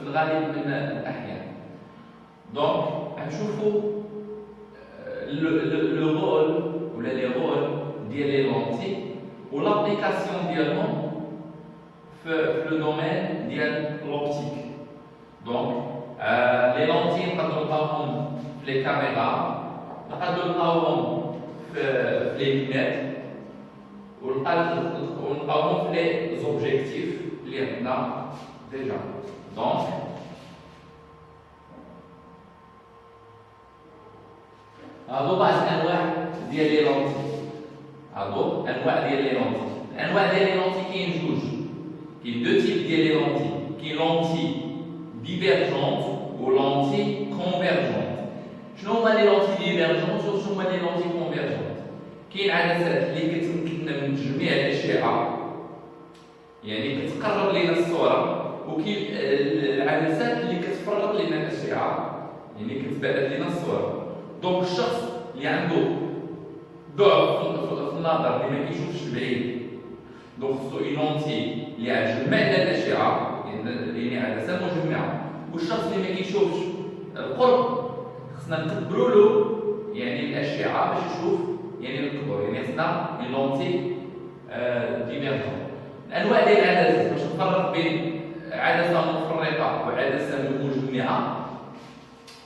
الغالب من الأحيان. دونك غنشوفوا لو رول ولا لي رول ديال لي لونتي و لابليكاسيون ديالهم في لو دومين ديال لوبتيك. دونك لي لونتي نقدروا نلقاوهم في لي كاميرا، نقدروا نلقاوهم في لي لينيت، ونلقاوهم في لي زوبجيكتيف اللي عندنا ديجا. دونك هادو بعض الانواع ديال لي لونتي. هادو انواع ديال لي لونتي. الانواع ديال لي لونتي كاين جوج، كاين دو تيب ديال لي لونتي، كاين لونتي ديفيرجونت و لونتي كونفيرجونت. شنو هما لي لونتي ديفيرجونت و شنو هما لي لونتي كونفيرجونت؟ كاين عدسات اللي كتمكننا من تجميع الاشعه، يعني كتقرب لنا الصوره، وكاين العدسات اللي كتفرق لنا الاشعه، يعني كتبعد لنا الصوره. دونك الشخص اللي عنده ضعف في النظر اللي ما كيشوفش بعيد، دونك خصو اون لونتي اللي غتجمع لنا الاشعه، يعني عدسه مجمعه. والشخص اللي ما كيشوفش القرب خصنا نكبروا له يعني الاشعه باش يشوف يعني الكبر، يعني خصنا اون لونتي ديفيرجون. الانواع ديال العدسات باش نفرق بين عدسه مفرقه وعدسه مجمعه.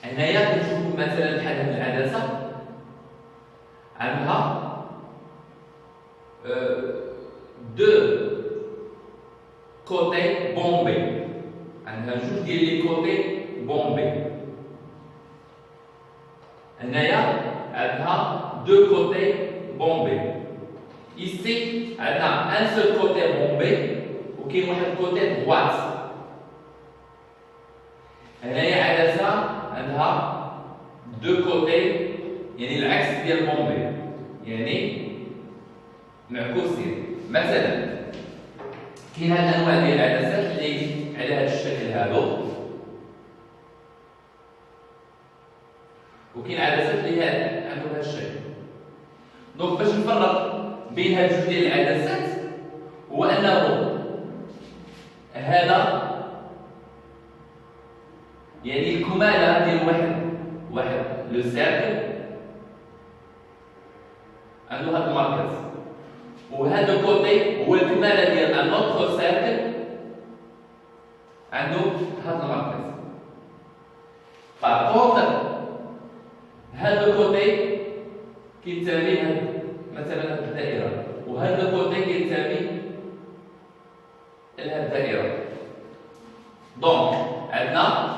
هنايا كنشوفوا مثلا بحال هاد العدسه عندها دو كوتي بومبي، عندها جوج ديال لي كوتي بومبي. هنايا عندها دو كوتي بومبي. ici عندنا ان سول كوتي بومبي وكاين واحد الكوتي دغوات. هنايا عدسه عندها دو كوتي، يعني العكس ديال بومبي، يعني معكوسين. مثلا كاين هاد الانواع ديال العدسات اللي على هاد الشكل هادو، وكاين عدسات اللي عندهم هاد الشكل. دونك باش نفرق بين هاد جوج ديال العدسات هو انه هذا يعني الكماله ديال واحد لو سيركل عنده هذا المركز، وهذا الكوتي هو الكماله ديال ان اوتر سيركل عنده هذا المركز. فكونتر هذا الكوتي كينتمي مثلا هذه الدائره، وهذا الكوتي كينتمي لهذه الدائره. دونك عندنا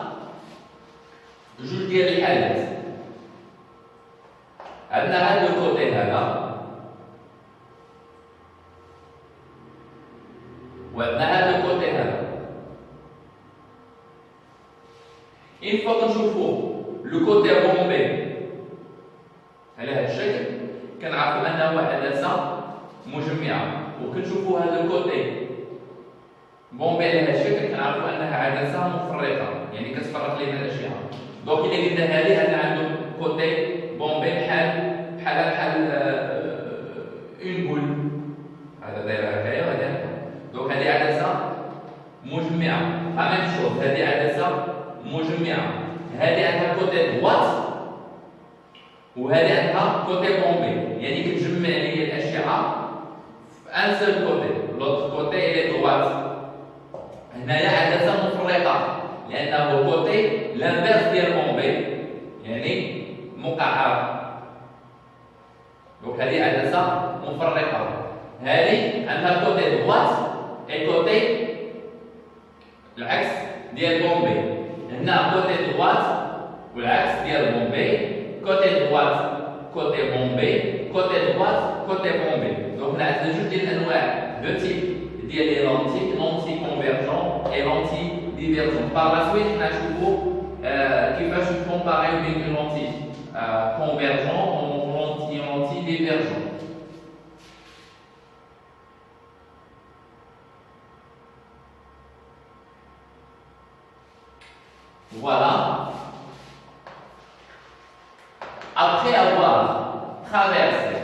جوج ديال الحالات. عندنا هذا الكوتي هذا، وعندنا هذا الكوتي هذا. إن فوا كنشوفو لو كوتي بومبي على هذا الشكل كنعرفو أنه عدسة مجمعة، وكنشوفو هذا الكوتي بومبي على هذا الشكل كنعرفو أنها عدسة مفرقة، يعني كتفرق لنا الأشعة. دونك إلا قلنا هذا عنده كوتي بومبي بحال اون بول، هذا داير هكايا وهذا هكا. دونك هذه عدسة مجمعة. أما نشوف هذه عدسة مجمعة، هذه عندها كوتي دغوات وهذه عندها كوتي بومبي، يعني كتجمع لي الأشعة في ان سول كوتي، لوط كوتي إلي دغوات. هنايا عدسة مفرقة لأنه الكوتي لانفيرس ديال بومبي، يعني مقعر. دونك هذه عدسة مفرقة. هذه عندها كوتي دغوات اي كوتي العكس ديال بومبي. هنا كوتي دغوات والعكس ديال بومبي، كوتي دغوات كوتي بومبي، كوتي دغوات كوتي بومبي. دونك عندنا جوج ديال الانواع دو تيب ديال لي لونتي، لونتي كونفيرجون اي لونتي ديفيرجون. بار لا سويت نشوفوا كيفاش نكومباريو بين لونتي كونفيرجون و لونتي ديفيرجون. Voilà. Après avoir traversé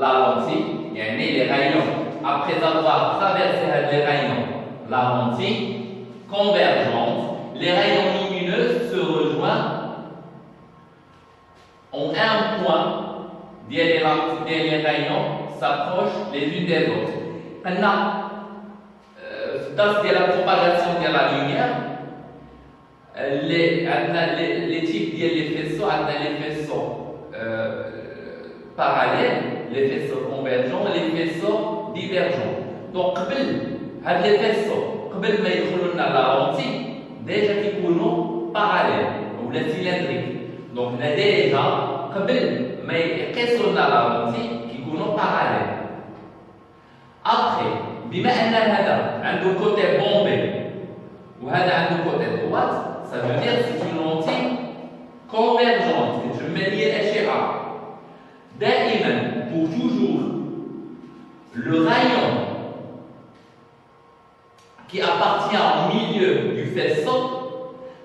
la lentille, yani les rayons, après avoir traversé les rayons, la lentille convergente, les rayons lumineux se rejoignent en un point. Les rayons s'approchent les unes des autres. Maintenant, dans la propagation de la lumière, les types de faisceaux, les faisceaux parallèles, les faisceaux convergents et les faisceaux divergents. Donc, les faisceaux, avant de يدخلوا لنا la lentille, déjà كيكونوا parallèles ou cylindriques. Donc, déjà, قبل ما يقيسوا لنا la lentille, كيكونوا parallèles. Après, بما أن هذا عنده côté bombé وهذا عنده côté droite, ça veut dire que c'est une lentille convergente. Je mets l'ACA. دائما, pour toujours, le rayon qui appartient au milieu du faisceau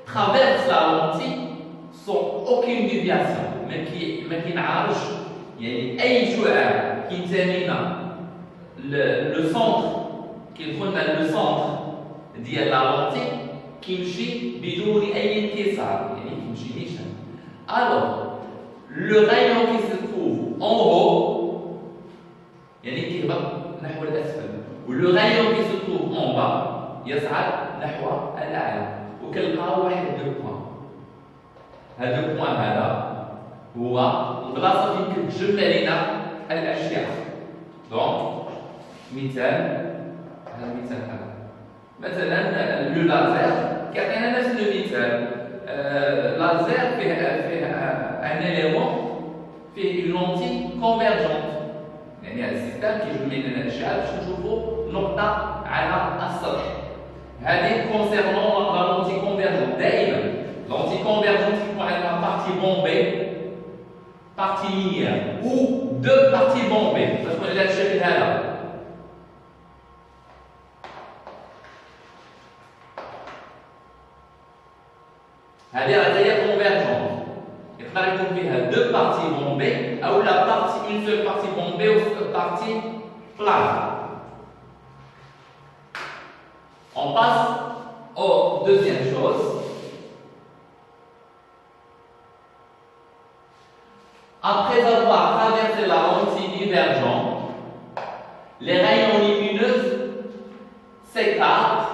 traverse la lentille sans aucune déviation. ما كينعرفش يعني أي شعاع كينتمينا le centre كيدخل le centre ديال la lentille كيمشي بدون أي انكسار يعني كيمشي نيشان. Alors le rayon qui se trouve en haut يعني كيهبط نحو الأسفل و le rayon qui se trouve en bas يصعد نحو الأعلى وكنلقاو واحد لو بوان. هذا البوان هذا هو البلاصة فين كتجمع لنا الأشعة. دونك مثال هذا المثال هذا مثلا لو لازير كيعطينا نفس المثال. لازير فيه ان اليمون فيه اون لونتي كونفيرجونت يعني هذا السيستم كيجمع لنا الاشعه باش نشوفوا نقطه على السطح. هذه كونسيرنون لا لونتي كونفيرجونت. دائما لونتي كونفيرجونت يكون عندها بارتي بومبي بارتي لينيير ou deux parties bombées. تكون على الشكل هذا. هذه هي كونفيرجونت. يقدر يكون فيها deux parties bombées أو la partie une seule partie bombée ou une partie plate. On passe au deuxième chose. Après avoir traversé la lentille divergente, les rayons lumineux s'écartent,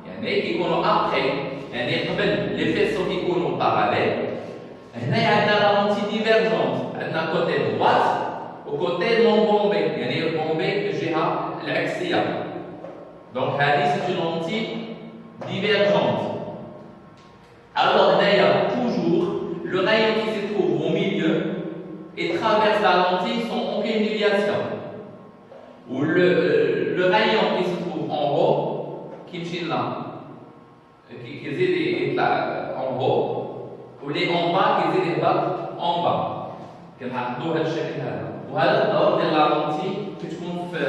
يعني كيكونوا après, يعني قبل les faisceaux كيكونوا parallèles. هنا عندنا la lentille divergente, عندنا côté droite و côté non bombé, يعني bombé الجهة العكسية. Donc هذه c'est une lentille divergente. Alors هنايا toujours le rayon qui se trouve au milieu et traverse la lentille sans aucune déviation. Ou le rayon qui se trouve en haut, qui est là, qui est là en haut, ou les en bas qui est là en bas. كنعقدوا هذا الشكل هذا. وهذا الدور ديال لا لونتي كتكون في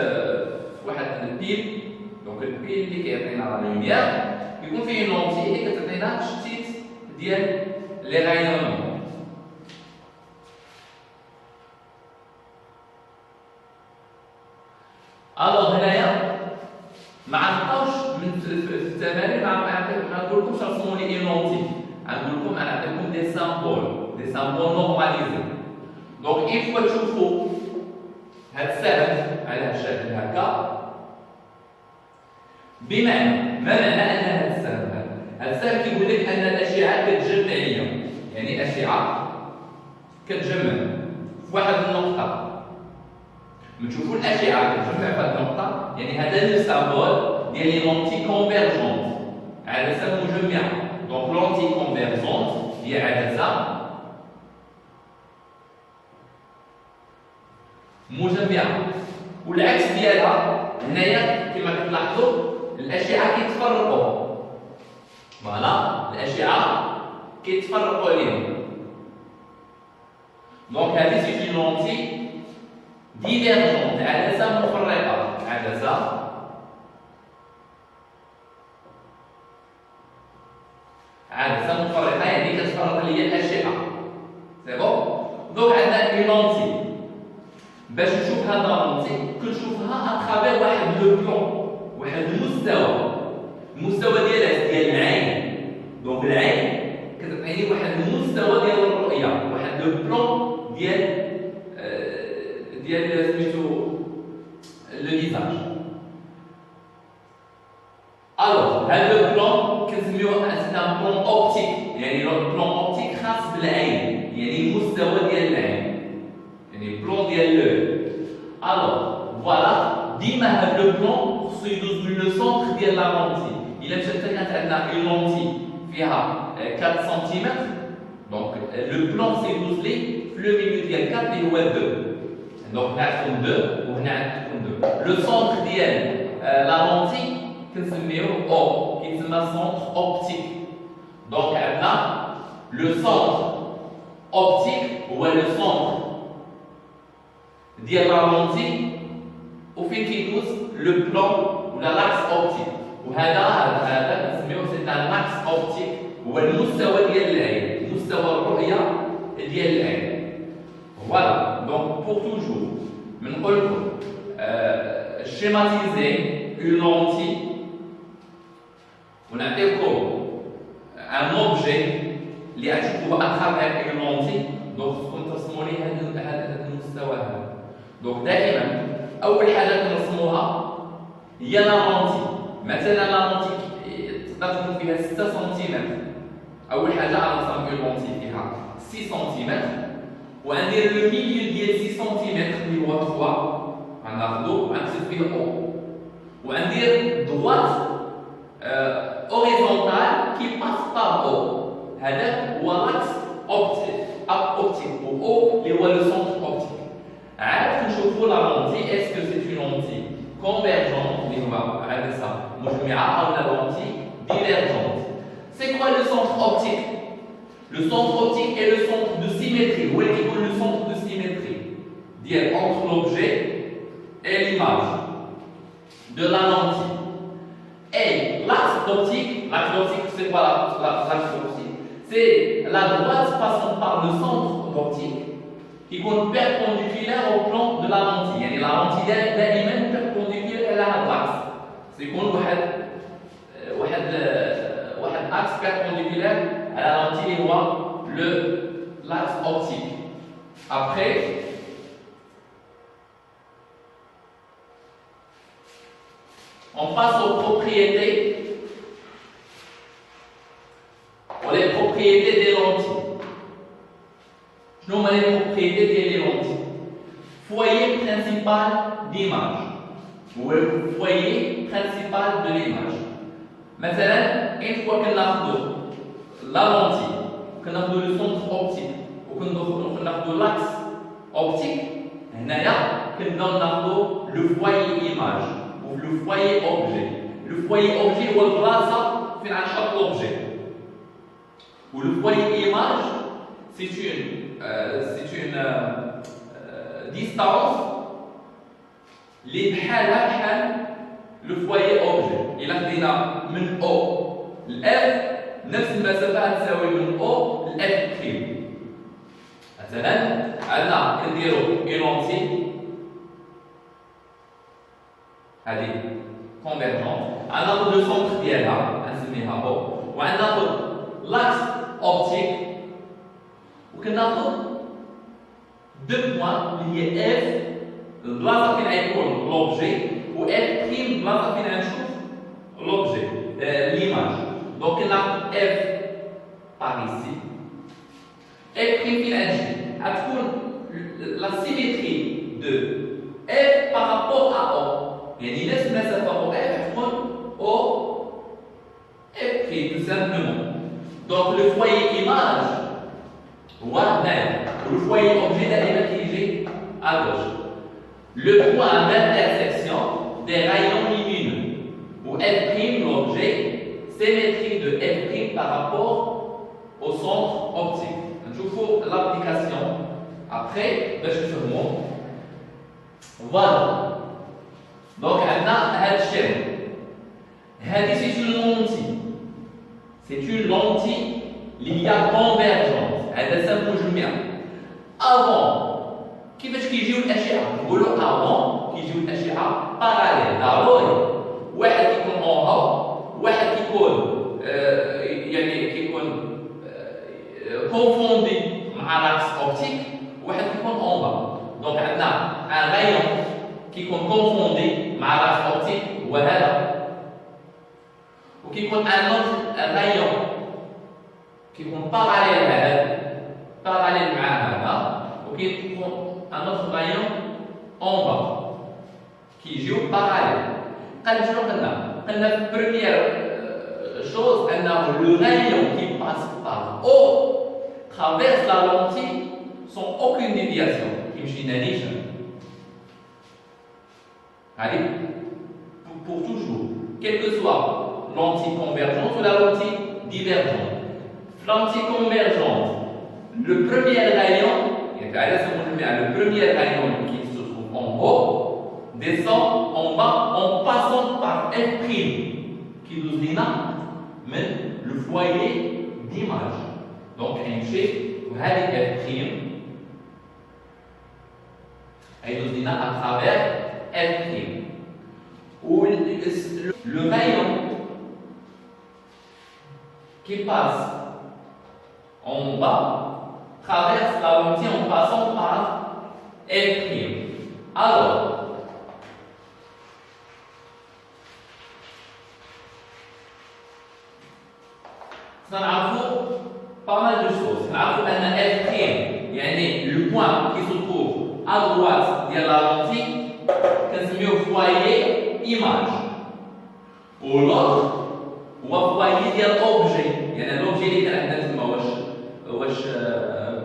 واحد البيل. دونك البيل اللي كيعطينا لا لوميير كيكون فيه لونتي اللي كتعطينا تشتيت ديال لي رايون. الوغ هنايا ما غنبقاوش في التمارين ما نقولكمش رسموا لي لونتي. غنقول لكم انا نعطيكم دي سامبول نورماليزي. دونك اي فوا تشوفوا هاد السهم على هاد الشكل هكا بمعنى ما معنى ان هاد السهم هاد السهم كيقول لك ان الاشعه كتجمع ليا يعني الاشعه كتجمع في واحد النقطه. نشوفوا الاشعه كتجمع في هذه النقطه يعني هذا لو سامبول ديال لي لونتي كونفيرجونت عدسه مجمعه. دونك لونتي كونفيرجونت هي عدسه مجمعه والعكس ديالها هنايا كما كتلاحظوا الاشعه كيتفرقوا. فوالا الاشعه كيتفرقوا ليهم. دونك هذه سي لونتي ديفيرجونت عدسة مفرقة. عدسة مفرقة يعني كتفرق ليا الأشعة. سي بون. دونك عندنا اون لونتي. باش نشوف هاد لونتي كنشوفها اترافير واحد لو بلون واحد المستوى. المستوى ديالها ديال العين. دونك عندنا بلون اوبتيك يعني بلون اوبتيك خاص بالعين يعني المستوى ديال العين يعني بلون ديال لو الوغ فوالا ديما هاد لو بلون خصو يدوز من لو سونتر ديال لا لونتي الا مشات كانت عندنا اون لونتي فيها 4 سنتيمتر دونك لو بلون سيدوز لي في لو ميليو ديال 4 اللي هو 2 دونك هنا عندكم 2 وهنا عندكم 2 لو سونتر ديال لا لونتي كنسميوه او كيتسمى سونتر اوبتيك دونك عندنا لو سونتر اوبتيك هو لو سونتر ديال لا لونتي وفين كيدوز لو بلون ولا لاكس اوبتيك وهذا كنسميوه سي ان لاكس اوبتيك هو المستوى ديال العين مستوى الرؤيه ديال العين فوالا دونك بور توجور بنقول لكم schématiser une lentille ونعطيكم ان اوبجي اللي غتشوفوه اترافير اون لونتي دونك خصكم ترسموا لي هذا المستوى هذا دونك دائما اول حاجه كنرسموها هي لا لونتي مثلا لا لونتي تقدر تكون فيها 6 سنتيمتر اول حاجه غنرسم اون لونتي فيها 6 سنتيمتر وغندير لو ميليو ديال 6 سنتيمتر اللي هو 3 غناخذو غنكتب فيه او وغندير droite horizontale qui passe par O. هذا هو l'axe optique ou O اللي هو le centre optique. عاد كنشوفوا لا لونتي est-ce que c'est une lentille convergente اللي هو عاد ça مجمعة أو la lentille divergente. C'est quoi le centre optique? Le centre optique est le centre de symétrie. Où est le centre de symétrie? Dire entre l'objet et l'image de la lentille. Et l'axe optique, c'est quoi l'axe optique? C'est la droite passant par le centre optique qui est perpendiculaire au plan de la lentille. يعني la lentille دائما perpendiculaire à l'axe. C'est qu'on واحد axe perpendiculaire à la lentille هو l'axe optique. Après on passe aux propriétés. Les propriétés des lentilles. Je nomme les propriétés des lentilles. Foyer principal d'image. Ou le foyer principal de l'image. Maintenant, une fois que l'on a la lentille, qu'on a le centre optique, ou qu'on a l'axe optique, on a le foyer image. Le foyer objet. Le foyer objet هو البلاصة فين غنحط l'objet. Ou le foyer image, c'est une distance اللي بحالها بحال le foyer objet. إلا خدينا من O ل F نفس المسافة تساوي من O ل F'. مثلا عندنا كنديرو une lentille هذه convergente غناخذ لو سونتر ديالها غنسميها او وغناخذ لاكس اوبتيك وكناخذ دو بوان اللي هي اف البلاصه فين غيكون لوبجي و اف بريم البلاصه فين غنشوف لوبجي ليماج دونك كناخذ اف باغ ايسي اف بريم فين غنجي غتكون لا سيميتري دو اف باغ رابور ا او يعني نفس المسافة أو F تكون أو F tout simplement. Donc le foyer image هو هنايا و le foyer objet دائما كيجي à gauche. Le point d'intersection des rayons lumineux où F' l'objet symétrie de F' par rapport au centre optique. نشوفوا l'application après باش نفهموا. Voilà. Donc, عندنا هاد الشيء. هذه c'est une lentille. C'est une lentille اللي هي convergente. هذا سموه جميع. Avant كيفاش كيجيو الأشعة؟ نقولوا avant كيجيو الأشعة parallèle. ضروري. واحد كيكون en haut، واحد كيكون يعني كيكون confondu مع l'axe optique، واحد كيكون en bas. Donc عندنا un rayon qui sont confondés مع l'axe optique وهذا وكيكون un autre rayon كيكون باراليل مع هذا وكيكون ان اوتر رايون اون با كيجيو باراليل. قال شنو قلنا في بروميير شوز انه لو رايون qui passe par haut traverse la lentille sans aucune déviation كيمشي نانيشن. Allez, pour toujours, quelle que soit lentille convergente ou la lentille divergente. Lentille convergente, le premier rayon, le premier rayon qui se trouve en haut, descend en bas en passant par F', qui nous dit le foyer d'image. Donc, un chef, vous avez F', et nous dit à travers F'. Où le rayon qui passe en bas traverse la lentille en passant par F'. Alors, نعرفوا pas mal de choses. نعرفوا أن F', يعني le point qui se trouve à droite de la lentille, كنسميوه foyer image. والأخر هو foyer ديال اوبجي، يعني لوبجي اللي كان عندنا تما واش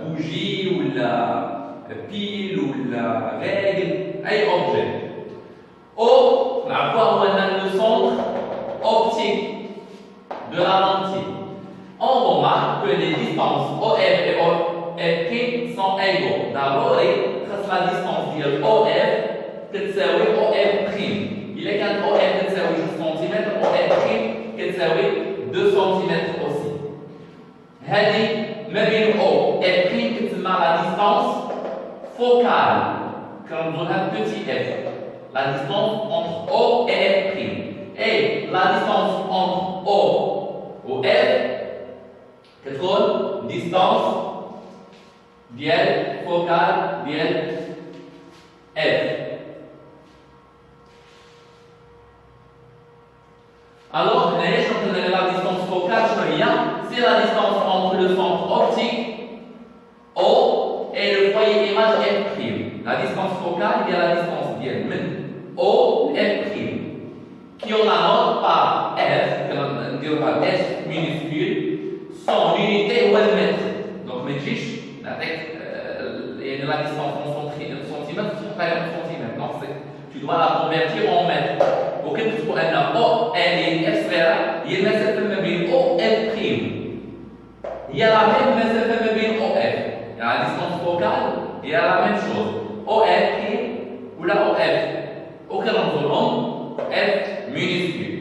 بوجي ولا بيل ولا غايل اي اوبجي. او نعرفوها هو ان لو سونتر اوبتيك de la lentille. On remarque que les distances OF et OF' sont égaux. D'abord, la distance de OF كتساوي OF'. إلا كانت OF كتساوي 6 سم، OF' كتساوي 2 سم aussi. هذه ما بين O et F كتسمى la distance focale. كنرمزو لها petit f. La distance entre O et F'. Et la distance entre O ou F كتكون distance ديال focale ديال F. Alors, la distance focale, c'est la distance entre le centre optique O et le foyer image F'. La distance focale est la distance O F', qui on la note par F, S minuscule, son unité ou le mètre. Donc, la distance en centimètres, c'est pas en centimètres. Donc, tu dois la convertir en mètres. Ok, pour un O, elle est F sphère, il y a une O F'. Il y a la même mesure O F. Il y a la distance focale, il y a la même chose. O F' ou la O F. Auquel on F minuscule.